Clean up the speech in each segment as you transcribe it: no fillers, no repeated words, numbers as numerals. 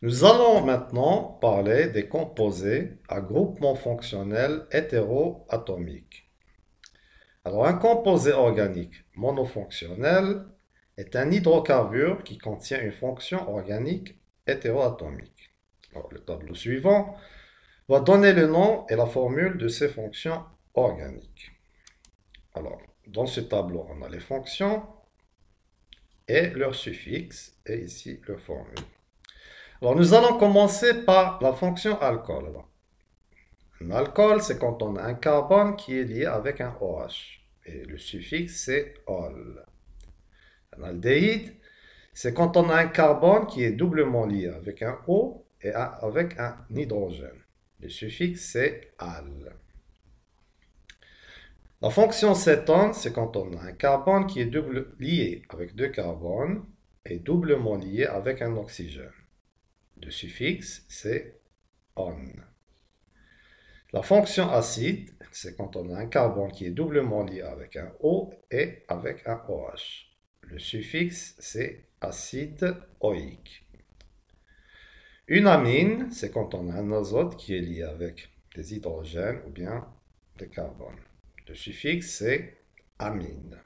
Nous allons maintenant parler des composés à groupement fonctionnel hétéroatomique. Alors, un composé organique monofonctionnel est un hydrocarbure qui contient une fonction organique hétéroatomique. Alors, le tableau suivant va donner le nom et la formule de ces fonctions organiques. Alors, dans ce tableau, on a les fonctions et leurs suffixes, et ici leur formule. Alors, nous allons commencer par la fonction alcool. Un alcool, c'est quand on a un carbone qui est lié avec un OH. Et le suffixe, c'est ol. Un aldéhyde, c'est quand on a un carbone qui est doublement lié avec un O et avec un hydrogène. Le suffixe, c'est al. La fonction cétone, c'est quand on a un carbone qui est lié avec deux carbones et doublement lié avec un oxygène. Le suffixe, c'est on. La fonction acide, c'est quand on a un carbone qui est doublement lié avec un O et avec un OH. Le suffixe, c'est acide oïque. Une amine, c'est quand on a un azote qui est lié avec des hydrogènes ou bien des carbones. Le suffixe, c'est amine.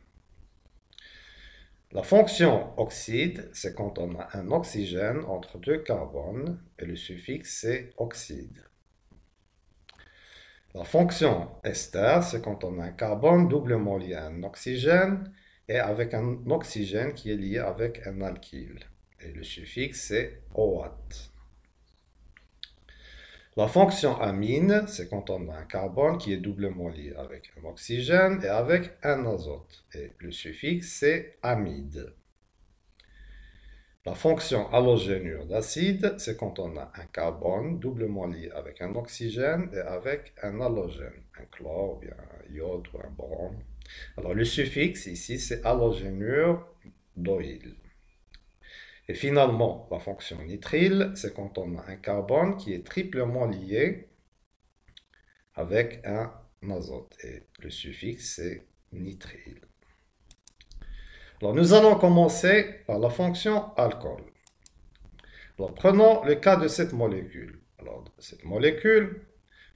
La fonction oxyde, c'est quand on a un oxygène entre deux carbones et le suffixe, c'est oxyde. La fonction ester, c'est quand on a un carbone doublement lié à un oxygène et avec un oxygène qui est lié avec un alkyle. Et le suffixe, c'est oat. La fonction amine, c'est quand on a un carbone qui est doublement lié avec un oxygène et avec un azote. Et le suffixe, c'est amide. La fonction halogénure d'acide, c'est quand on a un carbone doublement lié avec un oxygène et avec un halogène, un chlore, ou bien un iode ou un boron. Alors le suffixe ici, c'est halogénure d'oïl. Et finalement, la fonction nitrile, c'est quand on a un carbone qui est triplement lié avec un azote. Et le suffixe, c'est nitrile. Alors nous allons commencer par la fonction alcool. Alors, prenons le cas de cette molécule. Alors, cette molécule,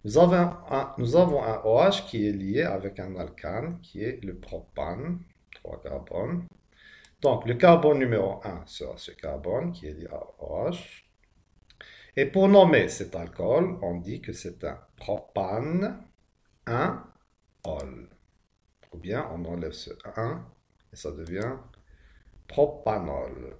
nous avons un OH qui est lié avec un alcane qui est le propane, 3 carbones. Donc, le carbone numéro 1 sera ce carbone qui est lié à OH. Et pour nommer cet alcool, on dit que c'est un propane 1-ol. Ou bien on enlève ce 1 et ça devient propanol.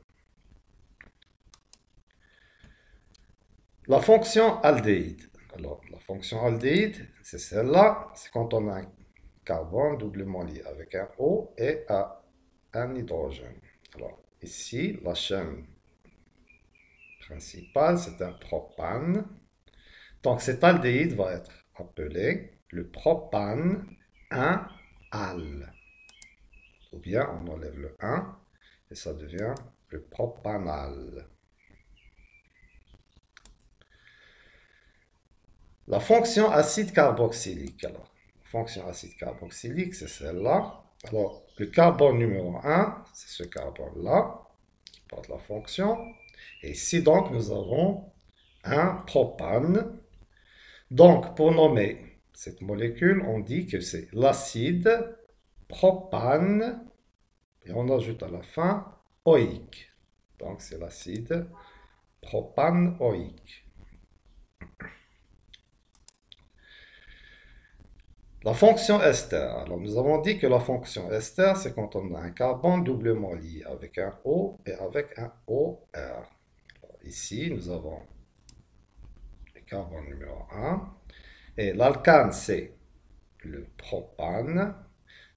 La fonction aldéhyde. Alors, la fonction aldéhyde, c'est celle-là. C'est quand on a un carbone doublement lié avec un O et un hydrogène. Alors, ici, la chaîne principale, c'est un propane. Donc, cet aldéhyde va être appelé le propane 1-al. Ou bien, on enlève le 1 et ça devient le propanal. La fonction acide carboxylique. Alors, la fonction acide carboxylique, c'est celle-là. Alors, le carbone numéro 1, c'est ce carbone-là, qui porte la fonction. Et ici, donc, nous avons un propane. Donc, pour nommer cette molécule, on dit que c'est l'acide propane, et on ajoute à la fin oïque. Donc, c'est l'acide propanoïque. La fonction ester. Alors, nous avons dit que la fonction ester, c'est quand on a un carbone doublement lié avec un O et avec un OR. Alors, ici, nous avons le carbone numéro 1. Et l'alcane, c'est le propane.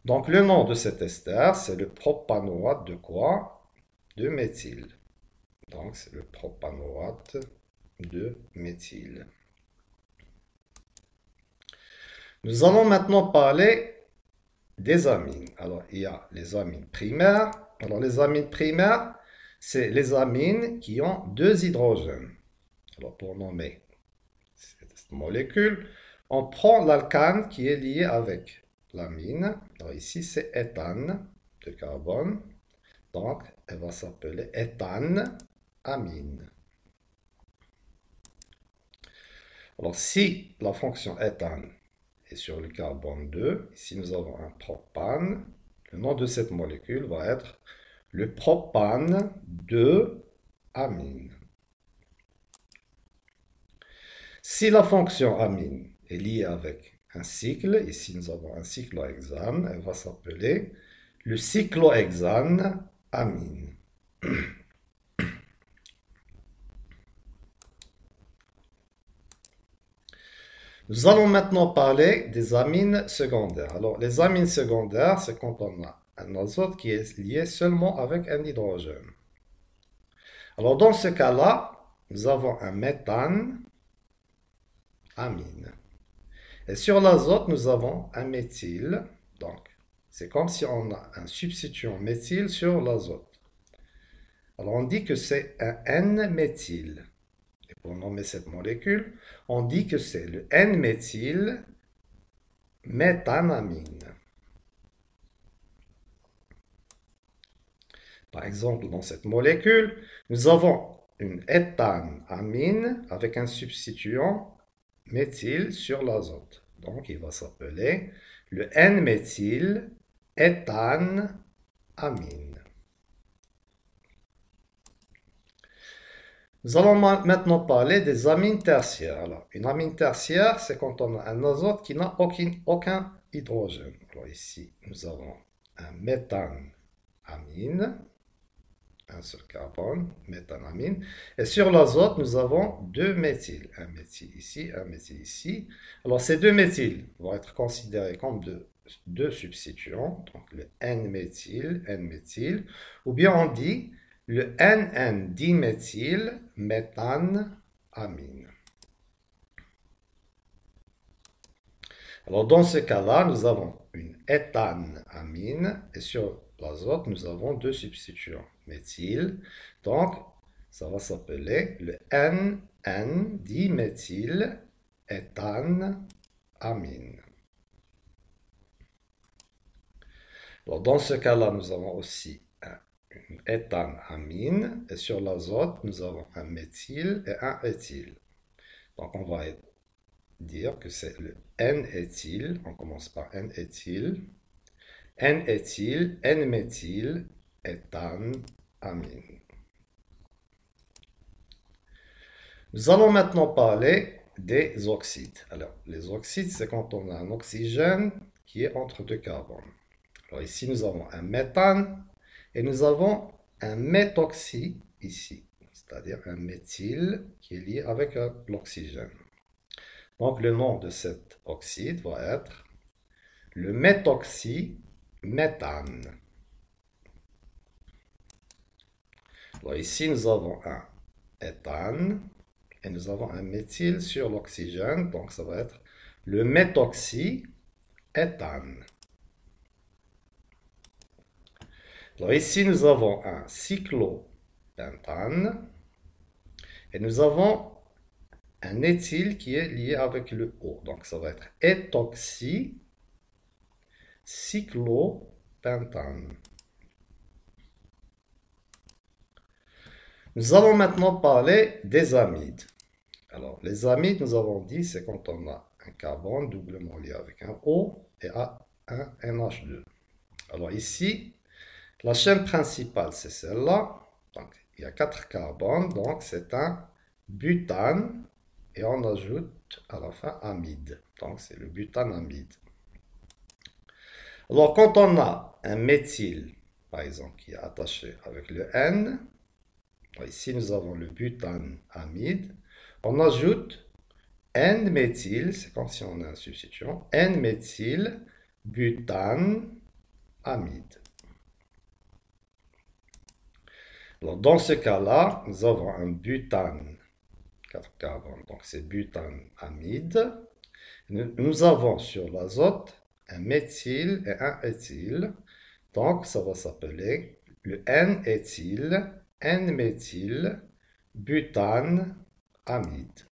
Donc, le nom de cet ester, c'est le propanoate de quoi? De méthyle. Donc, c'est le propanoate de méthyle. Nous allons maintenant parler des amines. Alors, il y a les amines primaires. Alors, les amines primaires, c'est les amines qui ont deux hydrogènes. Alors, pour nommer cette molécule, on prend l'alcane qui est lié avec l'amine. Alors, ici, c'est éthane de carbone. Donc, elle va s'appeler éthane amine. Alors, si la fonction éthane est sur le carbone 2, ici nous avons un propane, le nom de cette molécule va être le propane 2 amine. Si la fonction amine est liée avec un cycle, ici nous avons un cyclohexane, elle va s'appeler le cyclohexane amine. Nous allons maintenant parler des amines secondaires. Alors, les amines secondaires, c'est quand on a un azote qui est lié seulement avec un hydrogène. Alors, dans ce cas-là, nous avons un méthane amine. Et sur l'azote, nous avons un méthyle. Donc, c'est comme si on a un substituant méthyle sur l'azote. Alors, on dit que c'est un N-méthyle. Et pour nommer cette molécule, on dit que c'est le N-méthyle méthanamine. Par exemple, dans cette molécule, nous avons une éthanamine avec un substituant méthyle sur l'azote. Donc, il va s'appeler le N-méthyle éthanamine. Nous allons maintenant parler des amines tertiaires. Alors, une amine tertiaire, c'est quand on a un azote qui n'a aucun hydrogène. Alors ici, nous avons un méthanamine, un seul carbone, méthanamine. Et sur l'azote, nous avons deux méthyles. Un méthyle ici, un méthyle ici. Alors, ces deux méthyles vont être considérés comme deux substituants. Donc, le N-méthyle, ou bien on dit le NN-diméthyle méthanamine. Alors, dans ce cas-là, nous avons une éthanamine et sur l'azote, nous avons deux substituants méthyle. Donc, ça va s'appeler le NN-diméthyle éthanamine. Alors, dans ce cas-là, nous avons aussi une éthanamine et sur l'azote, nous avons un méthyle et un éthyle. Donc, on va dire que c'est le N-éthyle, on commence par N-éthyle, N-éthyle, N-méthyle, éthanamine. Nous allons maintenant parler des oxydes. Alors, les oxydes, c'est quand on a un oxygène qui est entre deux carbones. Alors ici, nous avons un méthane et nous avons un méthoxy ici, c'est-à-dire un méthyle qui est lié avec l'oxygène. Donc, le nom de cet oxyde va être le méthoxyméthane. Alors ici, nous avons un éthane et nous avons un méthyle sur l'oxygène, donc ça va être le méthoxyéthane. Alors ici, nous avons un cyclopentane et nous avons un éthyle qui est lié avec le O. Donc ça va être éthoxycyclopentane. Nous allons maintenant parler des amides. Alors, les amides, nous avons dit, c'est quand on a un carbone doublement lié avec un O et un NH2. Alors ici, la chaîne principale, c'est celle-là. Donc, il y a 4 carbones, donc c'est un butane. Et on ajoute à la fin amide. Donc, c'est le butanamide. Alors, quand on a un méthyle, par exemple, qui est attaché avec le N, ici nous avons le butanamide, on ajoute N-méthyle, c'est comme si on a un substituant, N-méthyle butanamide. Alors, dans ce cas-là, nous avons un butane, 4 carbones, donc c'est butanamide. Nous avons sur l'azote un méthyle et un éthyle, donc ça va s'appeler le N-éthyle, N-méthyle, butanamide.